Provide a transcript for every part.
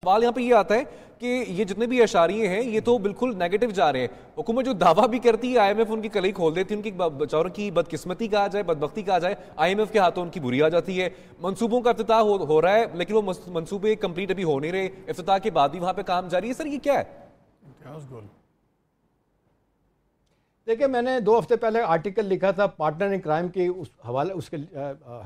सवाल यहाँ पे ये आता है कि ये जितने भी अशारिये हैं ये तो बिल्कुल नेगेटिव जा रहे हैं। हुकूमत जो दावा भी करती है आईएमएफ उनकी कलई खोल देती है, उनकी बेचारों की बदकिस्मती कहा जाए, बदबख्ती कहा जाए, आईएमएफ के हाथों उनकी बुरी आ जाती है। मंसूबों का इफ्तिताह हो रहा है लेकिन वो मंसूबे कंप्लीट अभी हो नहीं रहे, इफ्तिताह के बाद भी वहां पे काम जारी है। सर ये क्या है? देखिए, मैंने 2 हफ्ते पहले आर्टिकल लिखा था पार्टनर इन क्राइम की, उस हवाले उसके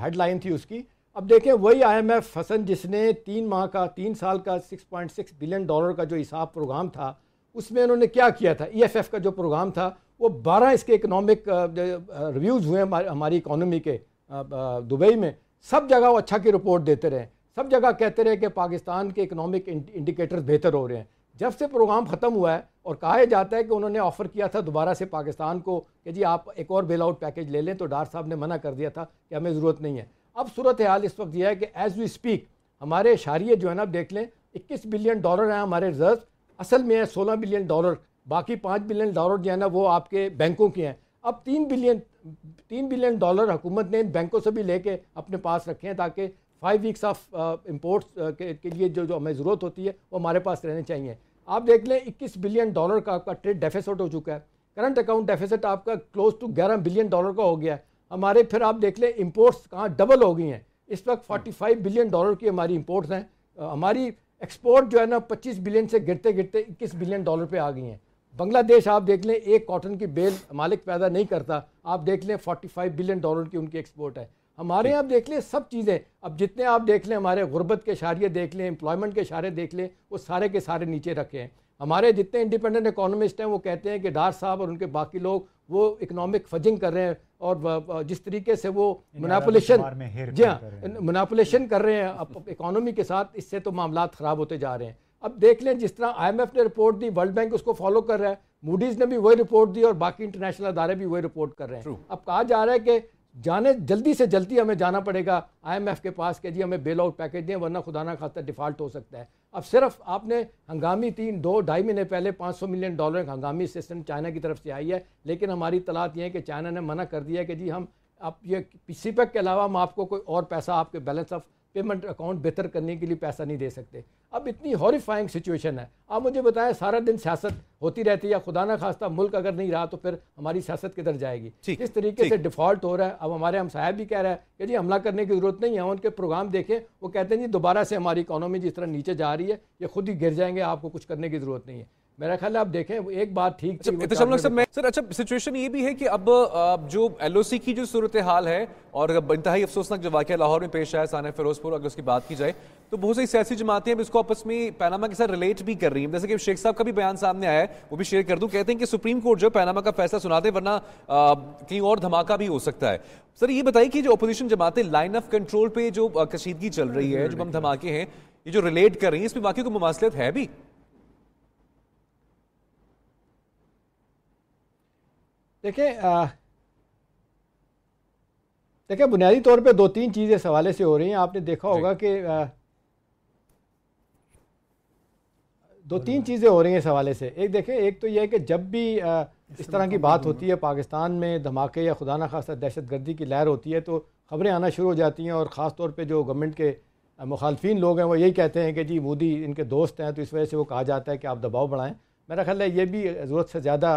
हेडलाइन थी उसकी। अब देखें वही आईएमएफ हसन जिसने 3 साल का $6.6 बिलियन का जो हिसाब प्रोग्राम था उसमें उन्होंने क्या किया था। ईएफएफ का जो प्रोग्राम था वो 12 इसके इकोनॉमिक रिव्यूज़ हुए हमारी इकोनॉमी के दुबई में। सब जगह वो अच्छा की रिपोर्ट देते रहे, सब जगह कहते रहे कि पाकिस्तान के इकोनॉमिक इंडिकेटर्स बेहतर हो रहे हैं। जब से प्रोग्राम ख़त्म हुआ है और कहा जाता है कि उन्होंने ऑफ़र किया था दोबारा से पाकिस्तान को कि जी आप एक और बेल आउट पैकेज ले लें, तो डार साहब ने मना कर दिया था कि हमें ज़रूरत नहीं है। अब सूरत हाल इस वक्त यह है कि एज़ वी स्पीक हमारे इशारिये जो है ना, देख लें 21 बिलियन डॉलर हैं हमारे रिजर्व, असल में है 16 बिलियन डॉलर, बाकी 5 बिलियन डॉलर जो है ना वो आपके बैंकों के हैं। अब 3 बिलियन डॉलर हुकूमत ने इन बैंकों से भी लेके अपने पास रखे हैं ताकि 5 वीक्स ऑफ इम्पोर्ट्स के लिए जो हमें ज़रूरत होती है वो हमारे पास रहने चाहिए। आप देख लें 21 बिलियन डॉलर का आपका ट्रेड डेफिसिट हो चुका है, करंट अकाउंट डेफिसिट आपका क्लोज टू 11 बिलियन डॉलर का हो गया है हमारे। फिर आप देख लें इंपोर्ट्स कहाँ डबल हो गई हैं, इस वक्त 45 बिलियन डॉलर की हमारी इंपोर्ट्स हैं। हमारी एक्सपोर्ट जो है ना 25 बिलियन से गिरते गिरते 21 बिलियन डॉलर पे आ गई हैं। बांग्लादेश आप देख लें एक कॉटन की बेल मालिक पैदा नहीं करता, आप देख लें 45 बिलियन डॉलर की उनकी एक्सपोर्ट है। हमारे यहाँ आप देख लें सब चीज़ें, अब जितने आप देख लें हमारे गुर्बत के इशारे देख लें, एम्प्लॉयमेंट के इशारे देख लें, वो सारे के सारे नीचे रखे हैं। हमारे जितने इंडिपेंडेंट इकोनॉमिस्ट हैं वो कहते हैं कि डार साहब और उनके बाकी लोग वो इकोनॉमिक फजिंग कर रहे हैं और जिस तरीके से वो मुनापुलेशन कर रहे हैं इकोनॉमी के साथ, इससे तो मामलात ख़राब होते जा रहे हैं। अब देख लें जिस तरह आईएमएफ ने रिपोर्ट दी, वर्ल्ड बैंक उसको फॉलो कर रहा है, मूडीज़ ने भी वही रिपोर्ट दी और बाकी इंटरनेशनल अदारे भी वही रिपोर्ट कर रहे हैं। अब कहा जा रहा है कि जल्दी से जल्दी हमें जाना पड़ेगा आईएमएफ के पास कि जी हमें बेल आउट पैकेज दें वरना खुदा ना खास्ता डिफ़ॉल्ट हो सकता है। अब सिर्फ आपने हंगामी 2-2.5 महीने पहले $500 मिलियन हंगामी असिस्टेंस चाइना की तरफ से आई है, लेकिन हमारी तलात ये है कि चाइना ने मना कर दिया कि जी हम आप ये सीपैक के अलावा हम आपको कोई और पैसा आपके बैलेंस ऑफ पेमेंट अकाउंट बेहतर करने के लिए पैसा नहीं दे सकते। अब इतनी हॉरिफाइंग सिचुएशन है। आप मुझे बताएं सारा दिन सियासत होती रहती है, या खुदा ना खास्ता मुल्क अगर नहीं रहा तो फिर हमारी सियासत किधर जाएगी। इस तरीके से डिफ़ॉल्ट हो रहा है। अब हमारे हम साहब भी कह रहे हैं कि जी हमला करने की ज़रूरत नहीं है, उनके प्रोग्राम देखें, वो कहते हैं जी दोबारा से हमारी इकोनॉमी जिस तरह नीचे जा रही है ये खुद ही गिर जाएंगे, आपको कुछ करने की ज़रूरत नहीं है। मेरा ख्याल है आप देखें एक बात ठीक थी। सर अच्छा सिचुएशन ये भी है कि अब जो एलओसी की जो सूरत हाल है और इंतहाई अफसोसनाक जो वाक़या लाहौर में पेश आया साने फिरोजपुर, अगर उसकी बात की जाए तो बहुत सी सियासी जमातें अब इसको आपस में पैनामा के साथ रिलेट भी कर रही हैं। जैसे कि शेख साहब का भी बयान सामने आया है, वो भी शेयर कर दूं। कहते हैं कि सुप्रीम कोर्ट जो पैनामा का फैसला सुना दे वरना कहीं और धमाका भी हो सकता है। सर ये बताइए कि जो अपोजिशन जमातें लाइन ऑफ कंट्रोल पे जो कशीदगी चल रही है, जो बम धमाके हैं, ये जो रिलेट कर रही है, इसमें वाकई कोई मुमासलत है भी? देखिए बुनियादी तौर पे 2-3 चीज़ें इस हवाले से हो रही हैं। आपने देखा होगा कि 2-3 चीज़ें हो रही हैं इस हवाले से। एक देखें, एक तो यह है कि जब भी इस तरह की बात होती है, पाकिस्तान में धमाके या खुदा ना खास्ता दहशतगर्दी की लहर होती है, तो ख़बरें आना शुरू हो जाती हैं और ख़ास तौर पे जो गवर्नमेंट के मुखालफिन लोग हैं वो यही कहते हैं कि जी मोदी इनके दोस्त हैं, तो इस वजह से वो कहा जाता है कि आप दबाव बढ़ाएं। मेरा ख्याल है ये भी ज़रूरत से ज़्यादा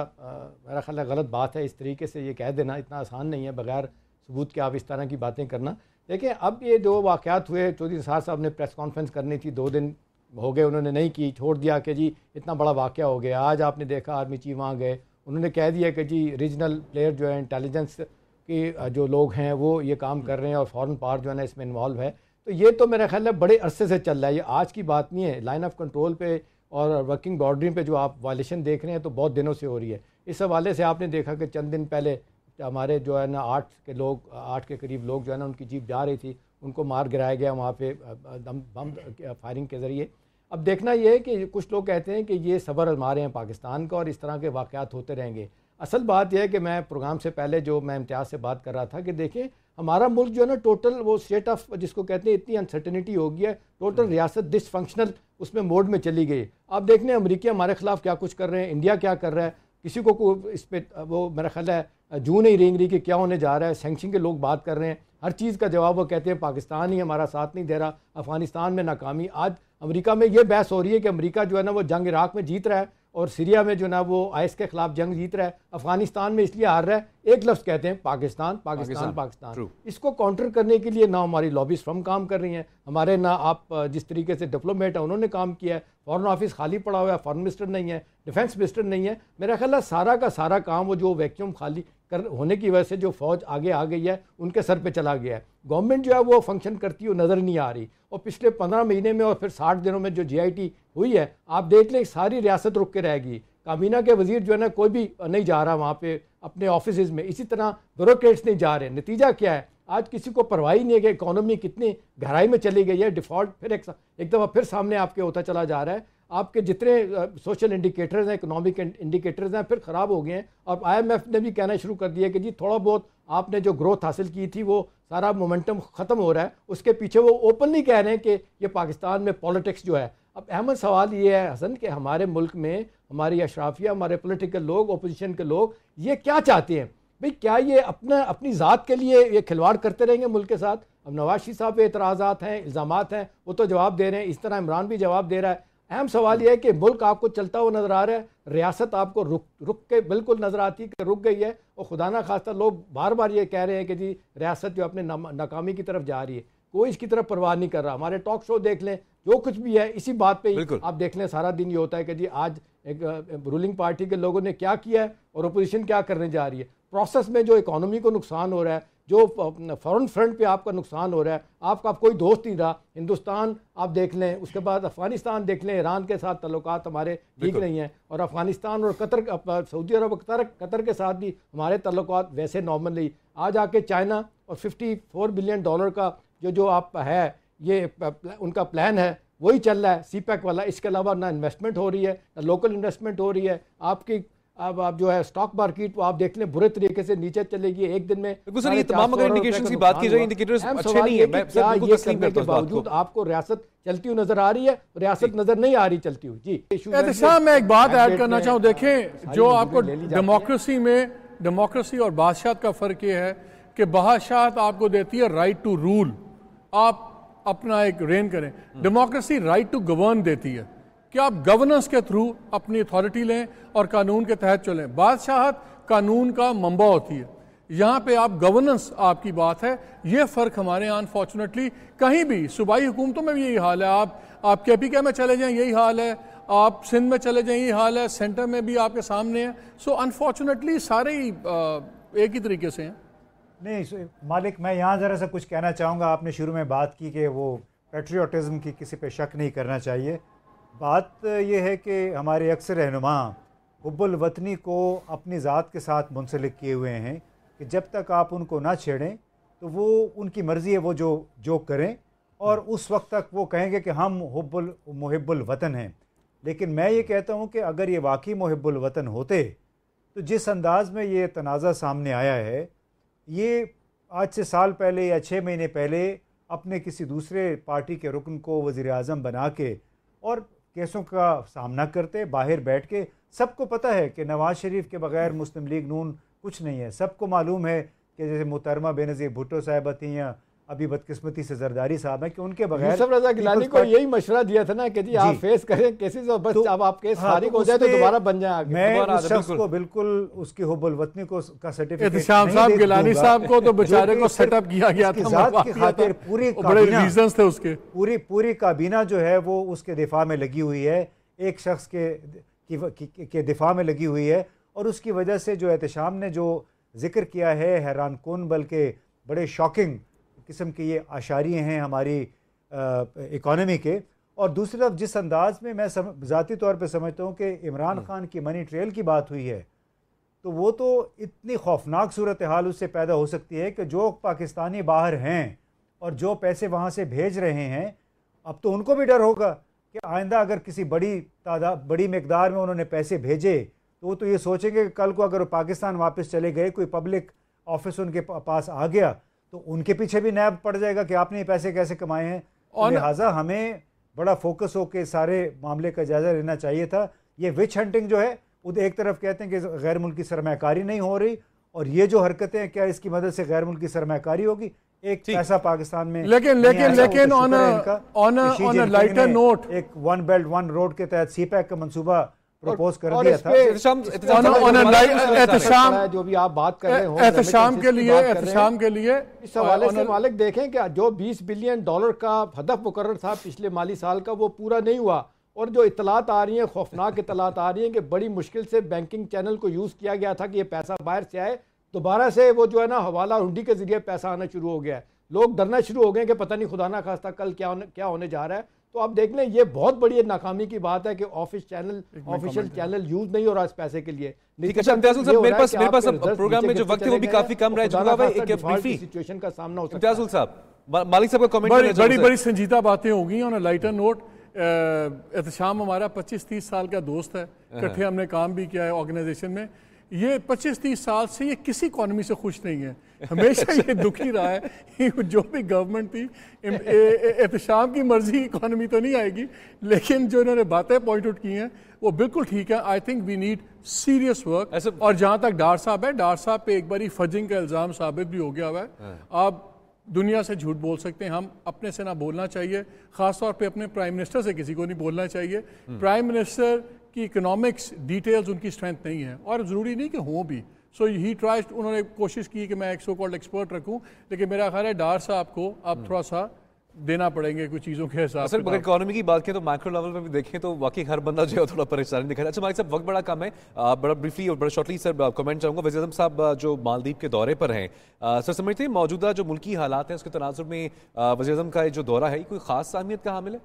मेरा ख्याल है गलत बात है। इस तरीके से ये कह देना इतना आसान नहीं है बगैर सबूत के आप इस तरह की बातें करना। देखिए अब ये जो वाक़यात हुए, चौधरी निसार साहब ने प्रेस कॉन्फ्रेंस करनी थी, 2 दिन हो गए उन्होंने नहीं की, छोड़ दिया कि जी इतना बड़ा वाक़या हो गया। आज आपने देखा आर्मी चीफ वहाँ गए, उन्होंने कह दिया कि जी रीजनल प्लेयर जो है इंटेलिजेंस के जो लोग हैं वो ये काम कर रहे हैं और फॉरेन पावर जो है ना इसमें इन्वॉल्व है। तो ये तो मेरा ख्याल है बड़े अरसे से चल रहा है, ये आज की बात नहीं है। लाइन ऑफ कंट्रोल पे और वर्किंग बाउंड्री पे जो आप वायलेशन देख रहे हैं तो बहुत दिनों से हो रही है। इस हवाले से आपने देखा कि चंद दिन पहले हमारे जो है ना 8 के करीब लोग जो है ना उनकी जीप जा रही थी, उनको मार गिराया गया वहाँ पे बम फायरिंग के ज़रिए। अब देखना ये है कि कुछ लोग कहते हैं कि ये सब्र आज़मा रहे हैं पाकिस्तान का और इस तरह के वाक़यात होते रहेंगे। असल बात यह है कि मैं प्रोग्राम से पहले जो मैं इम्तियाज़ से बात कर रहा था कि देखिए हमारा मुल्क जो है ना टोटल वो स्टेट ऑफ जिसको कहते हैं इतनी अनसर्टेनिटी हो गई है, टोटल रियासत डिसफंक्शनल उसमें मोड में चली गई। आप देख लें अमेरिका हमारे खिलाफ क्या कुछ कर रहे हैं, इंडिया क्या कर रहा है, किसी को इस पर वो मेरा ख्याल है जू नहीं रेंग रही कि क्या होने जा रहा है। सैंक्शन के लोग बात कर रहे हैं, हर चीज़ का जवाब वो कहते हैं पाकिस्तान ही हमारा साथ नहीं दे रहा, अफगानिस्तान में नाकामी। आज अमेरिका में ये बहस हो रही है कि अमेरिका जो है ना वो जंग इराक में जीत रहा है और सीरिया में जो ना वो आइस के खिलाफ जंग जीत रहा है, अफगानिस्तान में इसलिए हार रहा है। एक लफ्ज़ कहते हैं पाकिस्तान पाकिस्तान पाकिस्तान। इसको काउंटर करने के लिए ना हमारी लॉबीज फर्म काम कर रही हैं, हमारे ना आप जिस तरीके से डिप्लोमेट है उन्होंने काम किया है, फॉरेन ऑफिस खाली पड़ा हुआ है, फॉरेन मिनिस्टर नहीं है, डिफेंस मिनिस्टर नहीं है। मेरा ख्याल है सारा का सारा काम वो जो वैक्यूम खाली कर होने की वजह से जो फौज आगे आ गई है उनके सर पे चला गया है। गवर्नमेंट जो है वो फंक्शन करती हुई नज़र नहीं आ रही। और पिछले 15 महीने में और फिर 60 दिनों में जो GIT हुई है, आप देख लें सारी रियासत रुक के रहेगी। काबीना के वजीर जो है ना कोई भी नहीं जा रहा वहाँ पे अपने ऑफिस में, इसी तरह ब्यूरोक्रेट्स नहीं जा रहे। नतीजा क्या है, आज किसी को परवाह ही नहीं है कि इकोनॉमी कितनी गहराई में चली गई है। डिफ़ॉल्ट फिर एक दफ़ा फिर सामने आपके होता चला जा रहा है। आपके जितने सोशल इंडिकेटर्स हैं, इकोनॉमिक इंडिकेटर्स हैं, फिर ख़राब हो गए हैं। और IMF ने भी कहना शुरू कर दिया कि जी थोड़ा बहुत आपने जो ग्रोथ हासिल की थी वो सारा मोमेंटम ख़त्म हो रहा है। उसके पीछे वो ओपनली कह रहे हैं कि ये पाकिस्तान में पॉलिटिक्स जो है। अब अहम सवाल ये है हसन कि हमारे मुल्क में हमारी अशराफिया, हमारे पॉलिटिकल लोग, ओपोजिशन के लोग ये क्या चाहते हैं भाई? क्या ये अपनी ज़ात के लिए ये खिलवाड़ करते रहेंगे मुल्क के साथ? अब नवाज शरीफ साहब पे एतराज़ात हैं, इल्ज़ामात हैं, वो तो जवाब दे रहे हैं, इस तरह इमरान भी जवाब दे रहा है। अहम सवाल यह है कि मुल्क आपको चलता हुआ नज़र आ रहा है, रियासत आपको रुक के बिल्कुल नज़र आती है कि रुक गई है। और खुदा ना खास्ता लोग बार बार ये कह रहे हैं कि जी रियासत जो अपने नाकामी की तरफ जा रही है, कोई इसकी तरफ परवाह नहीं कर रहा। हमारे टॉक शो देख लें, जो कुछ भी है इसी बात पे ही आप देख लें, सारा दिन ये होता है कि जी आज एक रूलिंग पार्टी के लोगों ने क्या किया है और अपोजिशन क्या करने जा रही है। प्रोसेस में जो इकोनॉमी को नुकसान हो रहा है, जो फॉरेन फ्रंट पे आपका नुकसान हो रहा है, आपका कोई दोस्त नहीं रहा। हिंदुस्तान आप देख लें, उसके बाद अफगानिस्तान देख लें, ईरान के साथ ताल्लुकात हमारे ठीक नहीं हैं। और अफगानिस्तान और कतर, सऊदी अरब कतर के साथ भी हमारे ताल्लुकात वैसे नॉर्मल नहीं। आज आके चाइना और $54 बिलियन का जो आप है ये उनका प्लान है वही चल रहा है, CPEC वाला। इसके अलावा ना इन्वेस्टमेंट हो रही है, ना लोकल इन्वेस्टमेंट हो रही है। आपकी अब आप जो है स्टॉक मार्केट वो आप देख लें बुरे तरीके से नीचे चलेगी एक दिन में। सर ये तमाम अगर इंडिकेशंस की बात की जाए, इंडिकेटर्स अच्छे नहीं है। मैं सर बिल्कुल तस्लीम करता हूं बावजूद आपको रियासत चलती हुई नजर आ रही है, रियासत नजर नहीं आ रही चलती हुई। जी साहब मैं एक बात ऐड करना चाहूँ। देखें जो आपको डेमोक्रेसी में डेमोक्रेसी और बादशाहत का फर्क ये है कि बादशाहत आपको देती है राइट टू रूल, आप अपना एक रेन करें। डेमोक्रेसी राइट टू गवर्न देती है कि आप गवर्नेंस के थ्रू अपनी अथॉरिटी लें और कानून के तहत चलें। बादशाहत कानून का मंबा होती है, यहाँ पे आप गवर्नेंस आपकी बात है। ये फ़र्क हमारे यहाँ अनफॉर्चुनेटली कहीं भी सूबाई हुकूमतों में भी यही हाल है। आप KPK में चले जाएं यही हाल है, आप सिंध में चले जाएं यही हाल है, सेंटर में भी आपके सामने है। सो अनफॉर्चुनेटली सारे ही एक ही तरीके से हैं। नहीं मालिक, मैं यहाँ ज़रा सा कुछ कहना चाहूँगा। आपने शुरू में बात की कि वो पेट्रियोटिज़म की किसी पे शक नहीं करना चाहिए। बात यह है कि हमारे अक्सर रहनुमा हुब्बुल वतनी को अपनी ज़ात के साथ मुंसलिक किए हुए हैं कि जब तक आप उनको ना छेड़ें तो वो उनकी मर्ज़ी है, वो जो करें और उस वक्त तक वो कहेंगे कि हम मुहिब्बुल वतन हैं। लेकिन मैं ये कहता हूँ कि अगर ये वाकई मुहिब्बुल वतन होते तो जिस अंदाज़ में ये तनाज़ा सामने आया है, ये आज से साल पहले या 6 महीने पहले अपने किसी दूसरे पार्टी के रुकन को वज़ीर आज़म बना के और केसों का सामना करते बाहर बैठ के। सबको पता है कि नवाज़ शरीफ के बगैर मुस्लिम लीग नून कुछ नहीं है। सबको मालूम है कि जैसे मुहतरमा बेनज़ीर भुट्टो साहिबा थी या अभी बदकिस्मती से जरदारी साहब है कि उनके बगैर यूसुफ रज़ा गिलानी को यही मशवरा दिया था ना कि जी आप फेस करें केसेस और बस तो, अब आप केस फारिग हो जाए तो दोबारा बन जाए आगे। मैं उस शख्स को बिल्कुल उसकी हुब्बुल वतनी को का सर्टिफिकेट साहब गिलानी साहब को तो बेचारे को सेटअप किया गया था ज़ात की खातिर। पूरी बड़े रीजंस थे उसके, पूरी काबीना जो है वो उसके दिफा में लगी हुई है, एक शख्स के दिफा में लगी हुई है। और उसकी वजह से जो एहतशाम ने जो जिक्र किया है हैरान कुन बल्कि बड़े शॉकिंग किस्म के ये आशारिये हैं हमारी इकॉनमी के। और दूसरी तरफ जिस अंदाज में मैं ज़ाती तौर पे समझता हूँ कि इमरान खान की मनी ट्रेल की बात हुई है, तो वो तो इतनी खौफनाक सूरत हाल उससे पैदा हो सकती है कि जो पाकिस्तानी बाहर हैं और जो पैसे वहाँ से भेज रहे हैं, अब तो उनको भी डर होगा कि आइंदा अगर किसी बड़ी मकदार में उन्होंने पैसे भेजे तो वो तो ये सोचेंगे कि कल को अगर वो पाकिस्तान वापस चले गए, कोई पब्लिक ऑफिस उनके पास आ गया तो उनके पीछे भी नैब पड़ जाएगा कि आपने ये पैसे कैसे कमाए हैं। और लिहाजा हमें बड़ा फोकस होकर सारे मामले का जायज़ा लेना चाहिए था। ये विच हंटिंग जो है वो एक तरफ कहते हैं कि गैर मुल्की सरमाकारी नहीं हो रही, और ये जो हरकतें हैं क्या इसकी मदद से गैर मुल्की सरमाकारी होगी? एक पैसा पाकिस्तान में लेकिन ऑन अ लाइटर नोट एक वन बेल्ट वन रोड के तहत सीपैक का मंसूबा प्रपोज कर दिया था। जो भी आप बात कर रहे हो एहतशाम के लिए इस हवाले से मालिक देखें कि जो $20 बिलियन का हदफ मुकर्रर था पिछले माली साल का, वो पूरा नहीं हुआ। और जो इतलात आ रही हैं, खौफनाक इतलात आ रही हैं कि बड़ी मुश्किल से बैंकिंग चैनल को यूज़ किया गया था कि ये पैसा बाहर से आए, दोबारा से वो जो है ना हवाला हुंडी के जरिए पैसा आना शुरू हो गया है। लोग डरना शुरू हो गए कि पता नहीं खुदा ना खास्ता कल क्या होने जा रहा है। तो आप देख लें, ये बहुत बड़ी नाकामी की बात है कि ऑफिशियल चैनल यूज नहीं हो रहा इस पैसे के लिए। मेरे पास प्रोग्राम में जो वक्त है वो भी काफी कम रह चुका है। सिचुएशन का सामना हो सकता है। मालिक साहब का कमेंट, बड़ी संजीदा बातें होगी। On a lighter note, Ehtesham हमारा 25-30 साल का दोस्त है, इकट्ठे हमने काम भी किया है ऑर्गेनाइजेशन में। ये 25-30 साल से ये किसी इकॉनमी से खुश नहीं है, हमेशा ये दुखी रहा है। जो भी गवर्नमेंट थी, एहतशाम की मर्जी इकॉनमी तो नहीं आएगी, लेकिन जो इन्होंने बातें पॉइंट आउट की हैं वो बिल्कुल ठीक है। I think we need serious work. और जहाँ तक डार साहब है, डार साहब पे एक बारी फजिंग का इल्ज़ाम साबित भी हो गया हुआ है। आप दुनिया से झूठ बोल सकते हैं, हम अपने से ना बोलना चाहिए, ख़ासतौर पे अपने प्राइम मिनिस्टर से किसी को नहीं बोलना चाहिए। प्राइम मिनिस्टर की इकोनॉमिक्स डिटेल्स उनकी स्ट्रेंथ नहीं है, और ज़रूरी नहीं कि हों भी। सो ही ट्राइज, उन्होंने कोशिश की कि मैं एक सो कॉल्ड एक्सपर्ट रखूं, लेकिन मेरा ख्याल है डार साहब को अब थोड़ा सा देना पड़ेंगे कुछ चीज़ों के हिसाब से। अगर इकोनॉमी की बात करें तो मैक्रो लेवल पे भी देखें तो वाकई हर बंदा जो है थोड़ा परेशानी दिखा रहा है। अच्छा मालिक साहब, वक्त बड़ा कम है, बड़ा ब्रीफली और बड़ा शॉर्टली सर कमेंट चाहूँगा। वज़ीर आज़म साहब जो मालदीव के दौरे पर हैं, सर समझते हैं मौजूदा जो मुल्की हालात हैं उसके तनाजुर में वज़ीर आज़म का जो दौरा है कोई ख़ास अहमियत का हामिल है?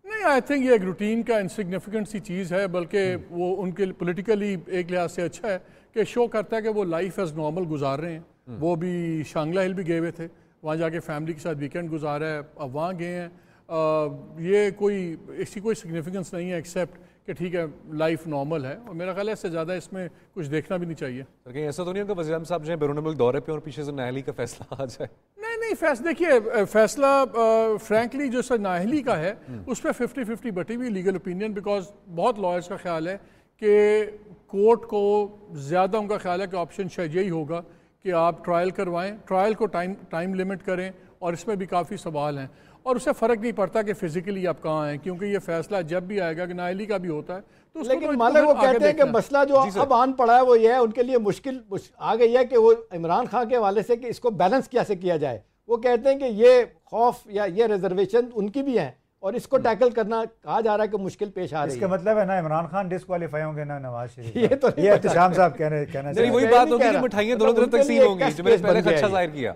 नहीं, आई थिंक ये एक रूटीन का इनसिग्निफिकेंट सी चीज़ है, बल्कि वो उनके पोलिटिकली एक लिहाज से अच्छा है कि शो करता है कि वो लाइफ एज नॉर्मल गुजार रहे हैं। वो भी शांगला हिल भी गए हुए थे, वहाँ जाके फैमिली के साथ वीकेंड गुजारा है, अब वहाँ गए हैं। ये कोई इसकी कोई सिग्निफिकेंस नहीं है एक्सेप्ट कि ठीक है लाइफ नॉर्मल है, और मेरा ख्याल है इससे ज़्यादा इसमें कुछ देखना भी नहीं चाहिए। सर कहीं ऐसा तो नहीं होगा वज़ीर आज़म साहब जो है बैरून मुल्क दौरे पे और पीछे से नाअहली का फैसला आ जाए? नहीं फैसला देखिए, फैसला फ्रैंकली जो सर नाअहली का है उस पर 50-50 बटी हुई लीगल ओपिनियन, बिकॉज बहुत लॉयर्स का ख्याल है कि कोर्ट को ज़्यादा उनका ख्याल है कि ऑप्शन शायद यही होगा कि आप ट्रायल करवाएं, ट्रायल को टाइम लिमिट करें, और इसमें भी काफ़ी सवाल हैं। और उससे फ़र्क नहीं पड़ता कि फिजिकली आप कहाँ हैं, क्योंकि ये फैसला जब भी आएगा कि नाअहली का भी होता है तो लेकिन मालिक वो कहते हैं कि मसला जो अब आन पड़ा है वो ये है, उनके लिए मुश्किल आ गई है कि वो इमरान खान के हवाले से कि इसको बैलेंस कैसे किया जाए। वो कहते हैं कि ये खौफ या ये रिजर्वेशन उनकी भी है, और इसको टैकल करना कहा जा रहा है कि मुश्किल पेश आ रही है। इसका मतलब है ना इमरान खान डिस्क्वालीफाई होंगे ना नवाज शरीफ। ये तो एहतशाम साहब कहना वही बात होगी कि मिठाइयां दोनों तरफ तकसीम होंगी, जो मैंने पहले अच्छा जाहिर किया।